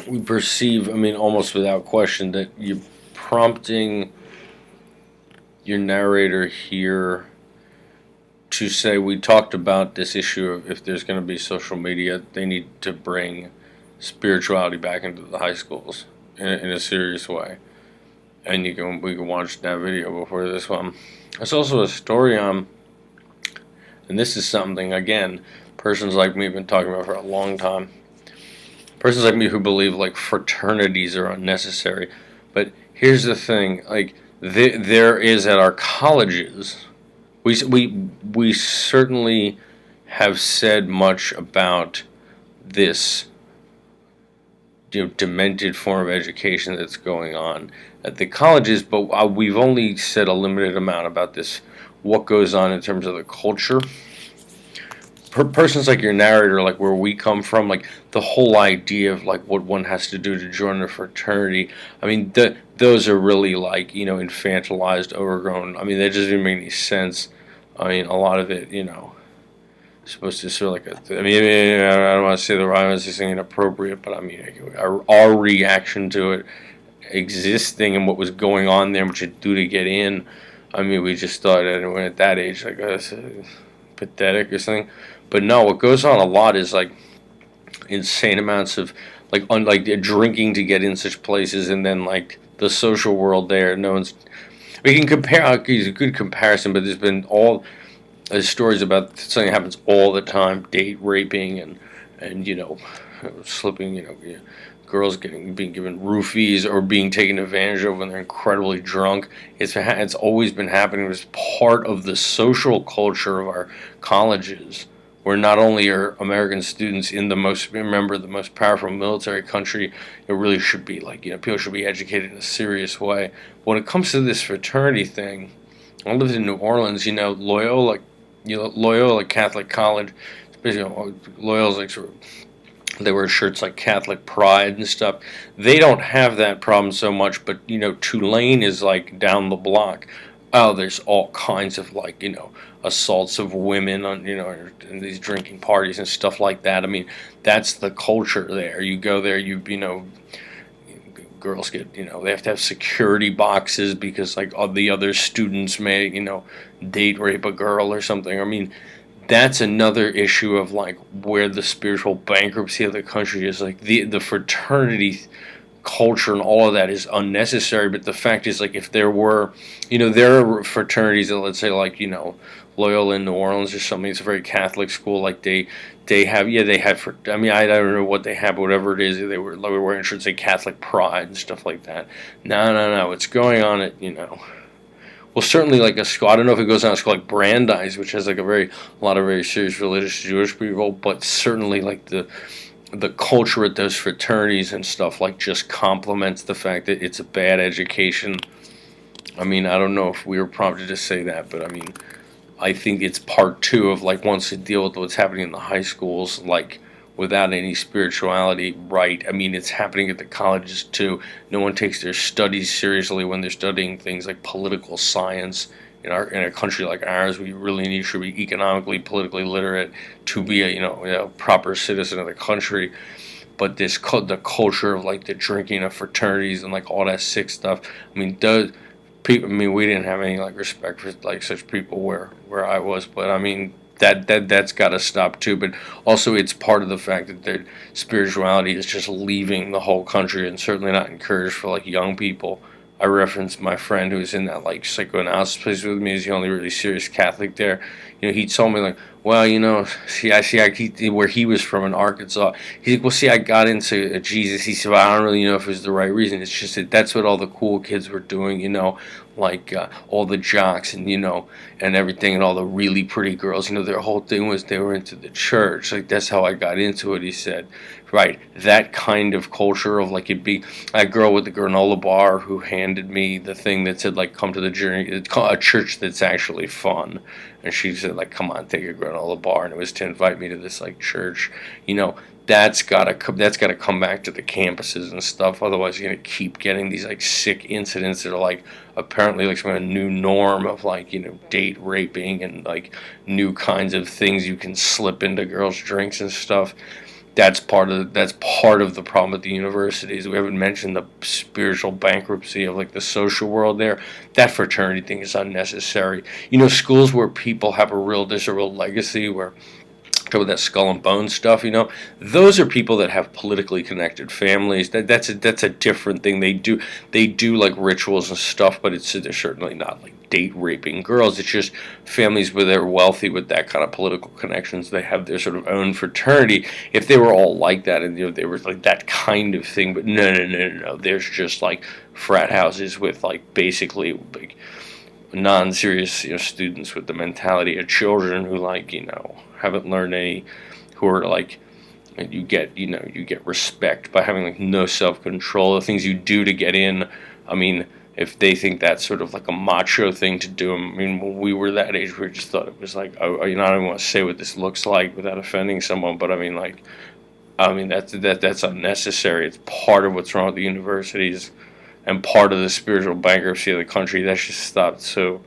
we perceive, I mean, almost without question, that you're prompting your narrator here to say, we talked about this issue of if there's going to be social media, they need to bring spirituality back into the high schools in a serious way. And we can watch that video before this one. There's also a story on, and this is something, again, persons like me have been talking about for a long time. Persons like me who believe like fraternities are unnecessary. But here's the thing, like there is at our colleges, we certainly have said much about this, demented form of education that's going on at the colleges, but we've only said a limited amount about this, what goes on in terms of the culture. Persons like your narrator, like where we come from, like the whole idea of like what one has to do to join a fraternity. I mean, those are really like, infantilized, overgrown. I mean, that doesn't even make any sense. I mean, a lot of it, supposed to sort of like I don't want to say the right, I was just saying inappropriate, but I mean, our reaction to it existing and what was going on there, what you do to get in. I mean, we just thought at that age, like, that's pathetic or something. But no, what goes on a lot is like insane amounts of like drinking to get in such places, and then like the social world there. No one's. We can compare. It's a good comparison, but there's stories about something that happens all the time: date raping and slipping. Girls being given roofies or being taken advantage of when they're incredibly drunk. It's always been happening. It's part of the social culture of our colleges, where not only are American students in the most powerful military country, it really should be like, people should be educated in a serious way. But when it comes to this fraternity thing, I lived in New Orleans, Loyola Catholic College, basically Loyola's like sort of, they wear shirts like Catholic Pride and stuff. They don't have that problem so much, but Tulane is like down the block. Oh, there's all kinds of like assaults of women on in these drinking parties and stuff like that. I mean, that's the culture there. You go there, girls get they have to have security boxes because like all the other students may date rape a girl or something. I mean, that's another issue of like where the spiritual bankruptcy of the country is. Like the fraternity culture and all of that is unnecessary. But the fact is, like, if there were, there are fraternities that, let's say, like, Loyola in New Orleans or something. It's a very Catholic school. Like they have, they had for. I mean, I don't know what they have, but whatever it is, they were wearing shirts say Catholic Pride and stuff like that. No. What's going on at well, certainly like a school. I don't know if it goes on a school like Brandeis, which has like a lot of very serious religious Jewish people, but certainly like the culture at those fraternities and stuff like just complements the fact that it's a bad education. I mean, I don't know if we were prompted to say that, but I mean, I think it's part two of like once you deal with what's happening in the high schools, like without any spirituality, right? I mean, it's happening at the colleges too. No one takes their studies seriously when they're studying things like political science. In a country like ours, we really should be economically, politically literate to be a proper citizen of the country. But the culture of like the drinking of fraternities and like all that sick stuff. I mean, we didn't have any like respect for like such people where I was, but I mean that's got to stop too. But also, it's part of the fact that their spirituality is just leaving the whole country and certainly not encouraged for like young people. I referenced my friend who was in that like psychoanalysis place with me. He's the only really serious Catholic there. He told me like, well, where he was from in Arkansas. He's like, well, see, I got into Jesus. He said, well, I don't really know if it was the right reason. It's just that that's what all the cool kids were doing, like all the jocks and and everything, and all the really pretty girls. Their whole thing was they were into the church. Like that's how I got into it. He said, right, that kind of culture of like it'd be that girl with the granola bar who handed me the thing that said like come to the journey. It's called a church that's actually fun. And she said, like, come on, take a granola bar. And it was to invite me to this, like, church. That's gotta come back to the campuses and stuff. Otherwise, you're going to keep getting these, like, sick incidents that are, like, apparently, like, some kind of new norm of, like, date raping and, like, new kinds of things you can slip into girls' drinks and stuff. that's part of the problem with the universities. We haven't mentioned the spiritual bankruptcy of like the social world there. That fraternity thing is unnecessary. Schools where people have there's a real legacy where with that skull and bone stuff, those are people that have politically connected families. That's a different thing. They do like rituals and stuff, but they're certainly not like date raping girls. It's just families where they're wealthy with that kind of political connections. They have their sort of own fraternity. If they were all like that, and they were like that kind of thing, but no. There's just like frat houses with like basically like non-serious students with the mentality of children who haven't learned any, who are like, you get respect by having like no self-control, the things you do to get in. I mean, if they think that's sort of like a macho thing to do, I mean, when we were that age, we just thought it was like, oh, I don't even want to say what this looks like without offending someone, but that's unnecessary. It's part of what's wrong with the universities and part of the spiritual bankruptcy of the country. That should stop. So